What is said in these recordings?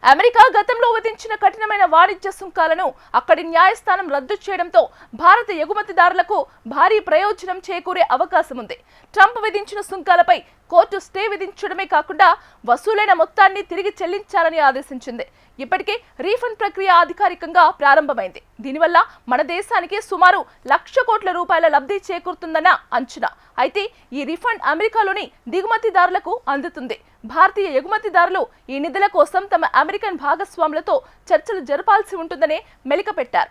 America గతంలో విధించిన కఠినమైన వాణిజ్య సుంకాలను అక్కడి న్యాయస్థానం రద్దు చేయడంతో భారత ఎగుమతిదారులకు భారీ ప్రయోజనం చేకూరే అవకాశం ఉంది. ట్రంప్ విధించిన సుంకాలపై కోర్టు స్టే విధించడమే కాకుండా వసూలైన మొత్తాన్ని తిరిగి చెల్లించాలని ఆదేశించింది. ఇప్పటికే రీఫండ్ ప్రక్రియ అధికారికంగా ప్రారంభమైంది. దీనివల్ల మన దేశానికి సుమారు 1,00,000 కోట్ల రూపాయల లబ్ధి చేకూరుతుందన్న అంచనా. అయితే ఈ రీఫండ్ అమెరికాలోని దిగుమతిదారులకు అందుతుంది. భారతీయ ఎగుమతిదారులు ఈ నిధుల కోసం తమ అమెరికన్ భాగస్వాములతో చర్చలు జరపాల్సి ఉంటుందనే మెలిక పెట్టారు.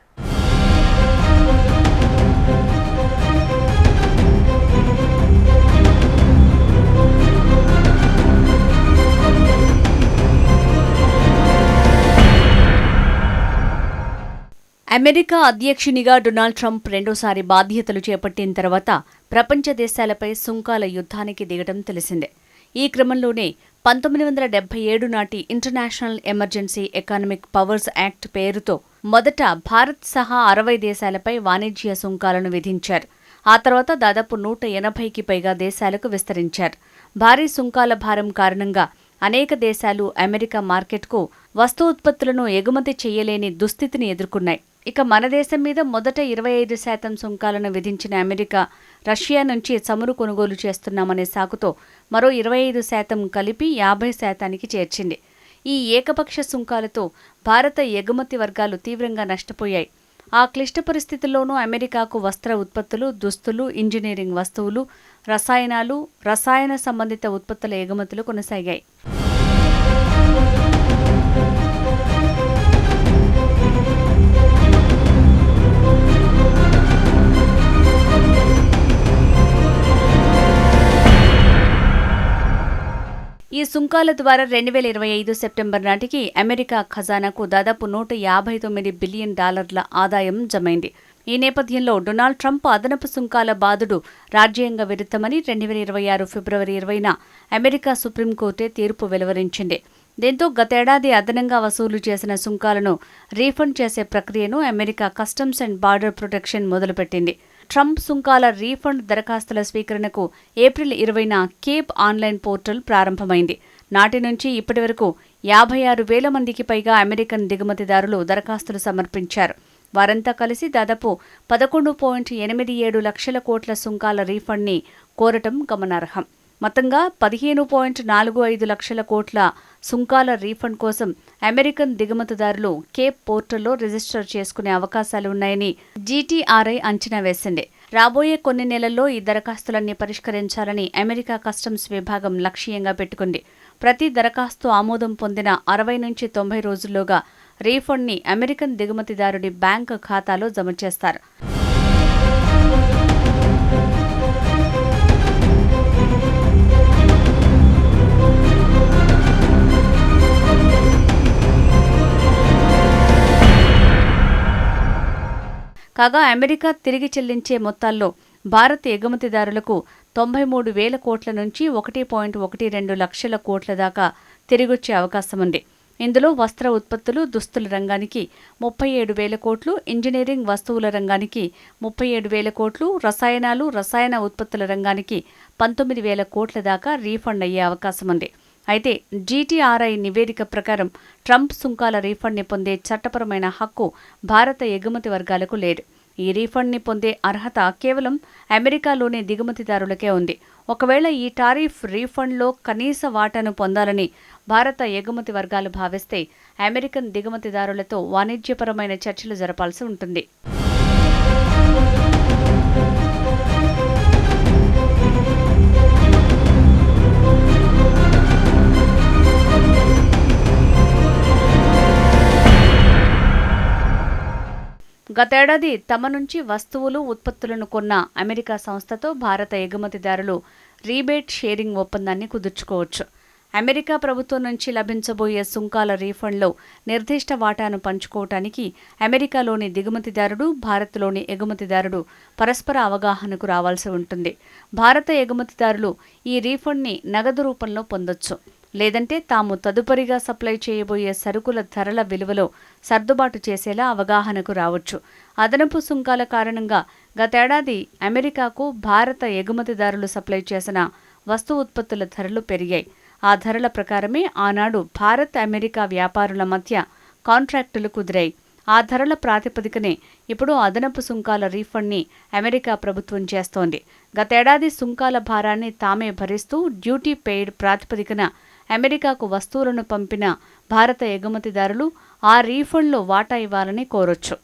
అమెరికా అధ్యక్షునిగా డొనాల్డ్ ట్రంప్ రెండోసారి బాధ్యతలు చేపట్టిన తర్వాత ప్రపంచ దేశాలపై సుంకాల యుద్ధానికి దిగడం తెలిసిందే. ఈ క్రమంలోనే 1977 నాటి international emergency economic powers act పేరుతో మొదట భారత్ సహా 60 దేశాలపై వాణిజ్య సుంకాలను విధించారు. ఆ తర్వాత దాదాపు 180కి పైగా దేశాలకు విస్తరించారు. భారీ సుంకాల భారం కారణంగా అనేక దేశాలు అమెరికా మార్కెట్కు వస్తూత్పత్తులను ఎగుమతి చేయలేని దుస్థితిని ఎదుర్కొన్నాయి. ఇక మన దేశం మీద మొదట 25% సుంకాలను విధించిన అమెరికా రష్యా నుంచి చమురు కొనుగోలు చేస్తున్నామనే సాకుతో మరో 25% కలిపి 50%కి చేర్చింది. ఈ ఏకపక్ష సుంకాలతో భారత ఎగుమతి వర్గాలు తీవ్రంగా నష్టపోయాయి. ఆ క్లిష్ట పరిస్థితుల్లోనూ అమెరికాకు వస్త్ర ఉత్పత్తులు, దుస్తులు, ఇంజనీరింగ్ వస్తువులు, రసాయనాలు, రసాయన సంబంధిత ఉత్పత్తుల ఎగుమతులు కొనసాగాయి. ఈ సుంకాల ద్వారా 2025 సెప్టెంబర్ నాటికి అమెరికా ఖజానాకు దాదాపు $159 బిలియన్ ఆదాయం జమైంది. ఈ నేపథ్యంలో డొనాల్డ్ ట్రంప్ అదనపు సుంకాల బాదుడు రాజ్యాంగ విరుద్ధమని 2026 ఫిబ్రవరి 20న అమెరికా సుప్రీంకోర్టే తీర్పు వెలువరించింది. దీంతో గతేడాది అదనంగా వసూలు చేసిన సుంకాలను రీఫండ్ చేసే ప్రక్రియను America customs and border protection మొదలుపెట్టింది. ట్రంప్ సుంకాల రీఫండ్ దరఖాస్తుల స్వీకరణకు ఏప్రిల్ 20న కేప్ ఆన్లైన్ పోర్టల్ ప్రారంభమైంది. నాటి నుంచి ఇప్పటి వరకు 56,000 మందికి పైగా అమెరికన్ దిగుమతిదారులు దరఖాస్తులు సమర్పించారు. వారంతా కలిసి దాదాపు 11.87 లక్షల కోట్ల సుంకాల రీఫండ్ని కోరటం గమనార్హం. మొత్తంగా 15.45 లక్షల కోట్ల సుంకాల రీఫండ్ కోసం అమెరికన్ దిగుమతిదారులు కేప్ పోర్టల్లో రిజిస్టర్ చేసుకునే అవకాశాలు ఉన్నాయని జీటీఆర్ఐ అంచనా వేసింది. రాబోయే కొన్ని నెలల్లో ఈ దరఖాస్తులన్నీ పరిష్కరించాలని అమెరికా కస్టమ్స్ విభాగం లక్ష్యంగా పెట్టుకుంది. ప్రతి దరఖాస్తు ఆమోదం పొందిన 60 నుంచి 90 రోజుల్లోగా రీఫండ్ని అమెరికన్ దిగుమతిదారుడి బ్యాంకు ఖాతాలో జమ చేస్తారు. కాగా అమెరికా తిరిగి చెల్లించే మొత్తాల్లో భారత్ ఎగుమతిదారులకు 93,000 కోట్ల నుంచి 1.12 లక్షల కోట్ల దాకా తిరిగొచ్చే అవకాశం ఉంది. ఇందులో వస్త్ర ఉత్పత్తులు, దుస్తుల రంగానికి 37,000 కోట్లు, ఇంజనీరింగ్ వస్తువుల రంగానికి 37,000 కోట్లు, రసాయనాలు, రసాయన ఉత్పత్తుల రంగానికి 19,000 కోట్ల దాకా రీఫండ్ అయ్యే అవకాశం ఉంది. అయితే జీటీఆర్ఐ నివేదిక ప్రకారం ట్రంప్ సుంకాల రీఫండ్ని పొందే చట్టపరమైన హక్కు భారత ఎగుమతి వర్గాలకు లేదు. ఈ రీఫండ్ని పొందే అర్హత కేవలం అమెరికాలోని దిగుమతిదారులకే ఉంది. ఒకవేళ ఈ టారిఫ్ రీఫండ్లో కనీస వాటాను పొందాలని భారత ఎగుమతి వర్గాలు భావిస్తే అమెరికన్ దిగుమతిదారులతో వాణిజ్యపరమైన చర్చలు జరపాల్సి ఉంటుంది. గతేడాది తమ నుంచి వస్తువులు, ఉత్పత్తులను కొన్న అమెరికా సంస్థతో భారత ఎగుమతిదారులు రీబేట్ షేరింగ్ ఒప్పందాన్ని కుదుర్చుకోవచ్చు. అమెరికా ప్రభుత్వం నుంచి లభించబోయే సుంకాల రీఫండ్లో నిర్దిష్ట వాటాను పంచుకోవటానికి అమెరికాలోని దిగుమతిదారుడు, భారత్లోని ఎగుమతిదారుడు పరస్పర అవగాహనకు రావాల్సి ఉంటుంది. భారత ఎగుమతిదారులు ఈ రీఫండ్ని నగదు రూపంలో పొందొచ్చు. లేదంటే తాము తదుపరిగా సప్లై చేయబోయే సరుకుల ధరల విలువలో సర్దుబాటు చేసేలా అవగాహనకు రావచ్చు. అదనపు సుంకాల కారణంగా గతేడాది అమెరికాకు భారత ఎగుమతిదారులు సప్లై చేసిన వస్తు ఉత్పత్తుల ధరలు పెరిగాయి. ఆ ధరల ప్రకారమే ఆనాడు భారత్ అమెరికా వ్యాపారుల మధ్య కాంట్రాక్టులు కుదిరాయి. ఆ ధరల ప్రాతిపదికనే ఇప్పుడు అదనపు సుంకాల రీఫండ్ని అమెరికా ప్రభుత్వం చేస్తోంది. గతేడాది సుంకాల భారాన్ని తామే భరిస్తూ డ్యూటీ పెయిడ్ ప్రాతిపదికన అమెరికాకు వస్తువులను పంపిన భారత ఎగుమతిదారులు ఆ రీఫండ్లో వాటా ఇవ్వాలని కోరొచ్చు.